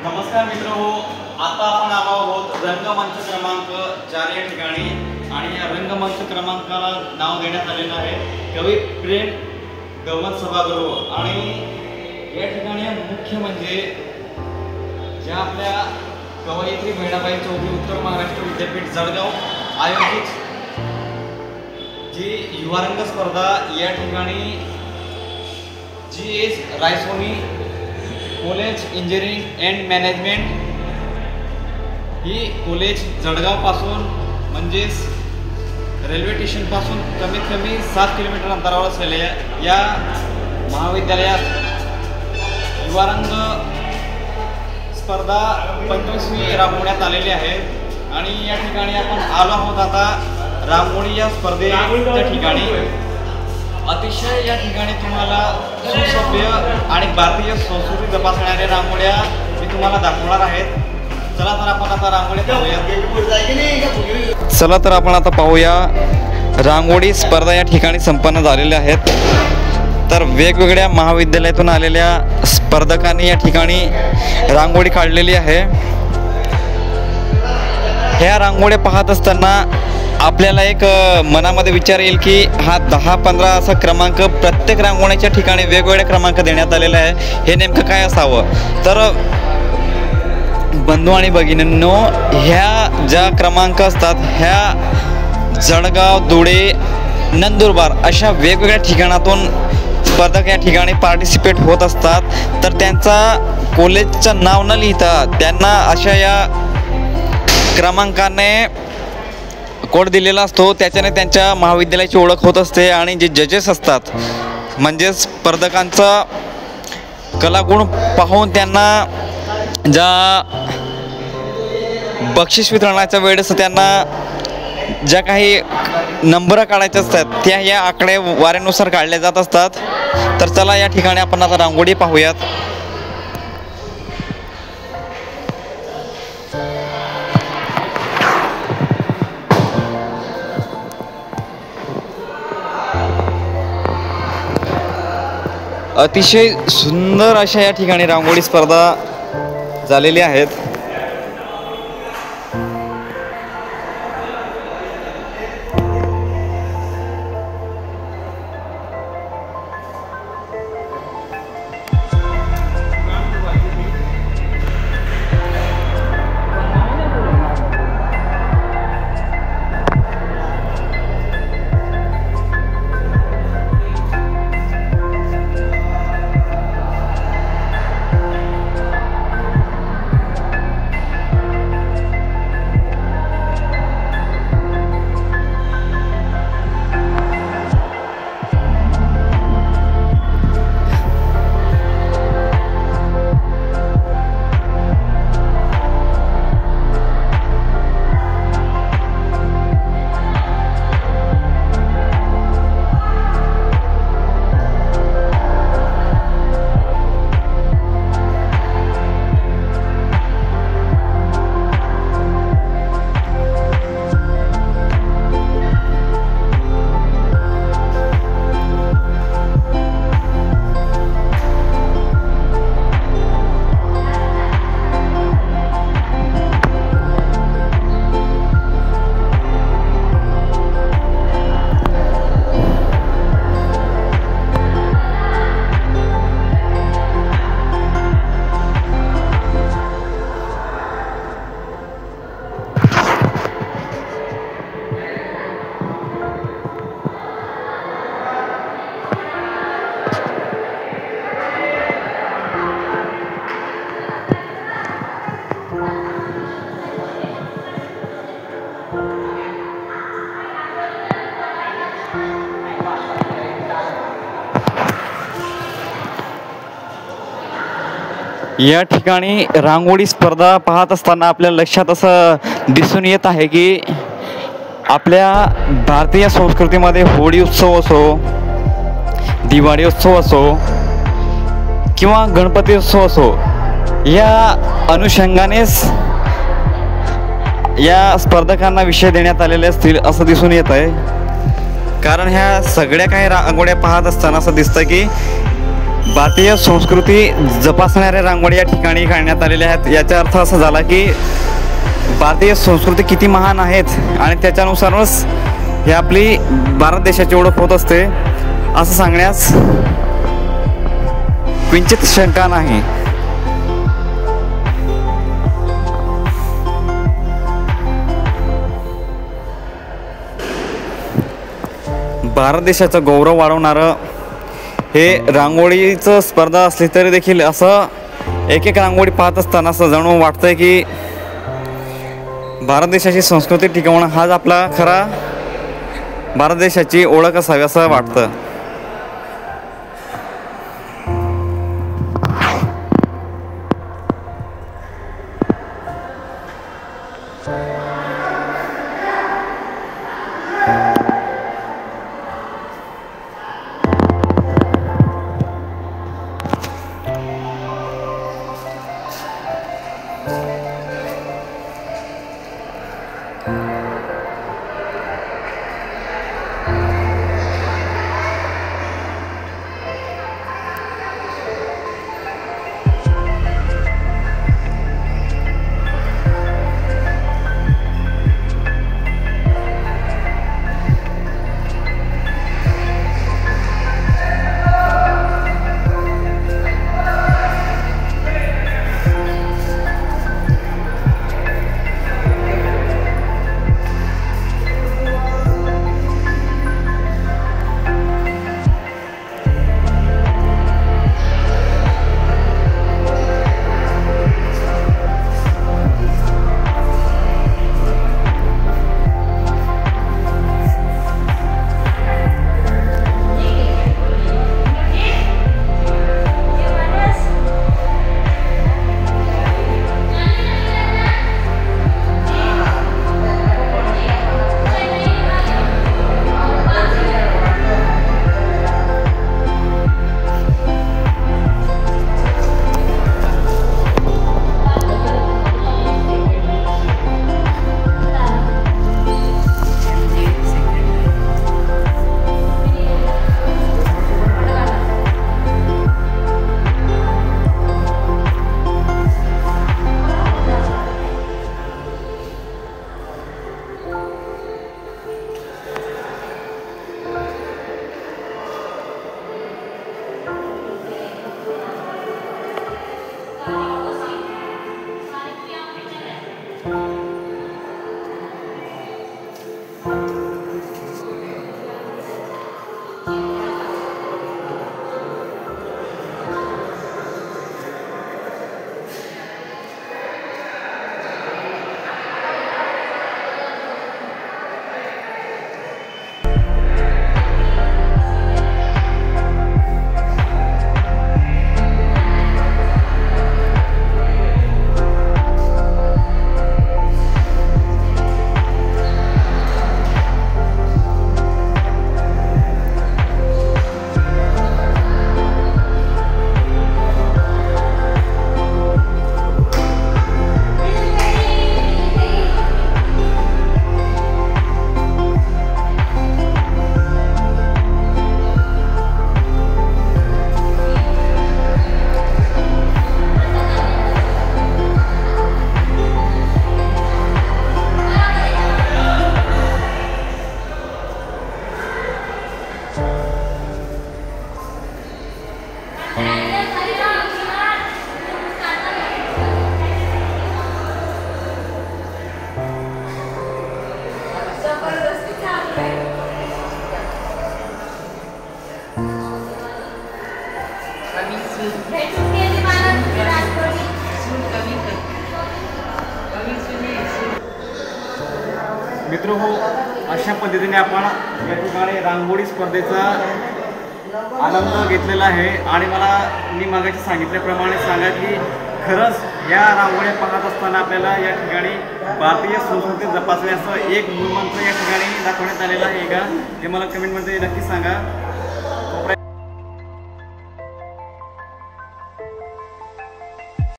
नमस्कार मित्रहो, आता आपण आलो आहोत रंगमंच क्रमांक 4 या ठिकाणी आणि या रंगमंच क्रमांकाला नाव देण्यात आलेलं आहे कवी प्रेम गवत सभागृह। आणि या ठिकाणी मुख्य म्हणजे ज्या आपल्या कवयित्री बहिणाबाई चौधरी उत्तर महाराष्ट्र विद्यापीठ जळगाव आयोजित जी युवारंग स्पर्धा या ठिकाणी GS Raisoni college engineering and management ही कॉलेज जळगावपासून म्हणजेच रेल्वे स्टेशनपासून कमीत कमी 7 किलोमीटर अंतरावर असलेल्या या महाविद्यालयात युवारंग स्पर्धा 25वी राबवण्यात आलेली आहे। आणि या ठिकाणी आपण आलो आहोत आता रांगोळी या स्पर्धेच्या ठिकाणी। अतिशय या ठिकाणी तुम्हाला सुसभ्य आणि भारतीय संस्कृती जपासणाऱ्या रांगोळ्या मी तुम्हाला दाखवणार आहेत। चला तर आपण आता रांगोळी पाहूया। चला तर आपण आता पाहूया रांगोळी स्पर्धा या ठिकाणी संपन्न झालेल्या आहेत। तर वेगवेगळ्या महाविद्यालयातून आलेल्या स्पर्धकांनी या ठिकाणी रांगोळी काढलेली आहे। ह्या रांगोळ्या पाहत असताना आपल्याला एक मनामध्ये विचार येईल की हा 10-15 असा क्रमांक प्रत्येक रांगोळीच्या ठिकाणी वेगवेगळे क्रमांक देण्यात आलेले आहे, हे नेमकं काय असावं। तर बंधू आणि भगिनींनो, ह्या ज्या क्रमांक असतात ह्या जळगाव, धुळे, नंदुरबार अशा वेगवेगळ्या ठिकाणातून स्पर्धक या ठिकाणी पार्टिसिपेट होत असतात। तर त्यांचा कॉलेजचं नाव न लिहिता त्यांना अशा या क्रमांकाने कोड दिलेला असतो, त्याच्याने त्यांच्या महाविद्यालयाची ओळख होत असते। आणि जे जजेस असतात म्हणजे स्पर्धकांचा कलागुण पाहून त्यांना ज्या बक्षीस वितरणाच्या वेळेस त्यांना ज्या काही नंबर काढायचे असतात त्या या आकडेवारीनुसार काढल्या जात असतात। तर चला या ठिकाणी आपण आता रांगोळी पाहूयात। अतिशय सुंदर अशा या ठिकाणी रांगोळी स्पर्धा झालेली आहेत। या ठिकाणी रांगोळी स्पर्धा पाहत असताना आपल्या लक्षात असं दिसून येत आहे की आपल्या भारतीय संस्कृतीमध्ये होळी उत्सव असो, दिवाळी उत्सव असो किंवा गणपती उत्सव असो, या अनुषंगानेच या स्पर्धकांना विषय देण्यात आलेले असतील असं दिसून येत आहे। कारण ह्या सगळ्या काही रांगोळ्या पाहत असताना असं दिसतं की भारतीय संस्कृती जपासणाऱ्या रांगोळी या ठिकाणी काढण्यात आलेल्या आहेत। याचा अर्थ असा झाला की भारतीय संस्कृती किती महान आहेत आणि त्याच्यानुसारच ही आपली भारत देशाची ओळख होत असते असं सांगण्यास किंचित शंका नाही। भारत देशाचा गौरव वाढवणारं हे रांगोळीचं स्पर्धा असली तरी देखील असं एक एक रांगोळी पाहत असताना असं जाणून वाटतंय की भारत देशाची संस्कृती टिकवणं हाच आपला खरा भारत देशाची ओळख असावी असं वाटतं। मित्र हो, अशा पद्धतीने आपण या ठिकाणी रांगोळी स्पर्धेचा आनंद घेतलेला आहे आणि मी मागाशी सांगितल्याप्रमाणे सांगा की खरंच या रांगोळ्या पाहत असताना आपल्याला या ठिकाणी भारतीय संस्कृती जपासण्याचं एक मूलमंत्र या ठिकाणी दाखवण्यात आलेला आहे का, हे मला कमेंटमध्ये नक्की सांगा।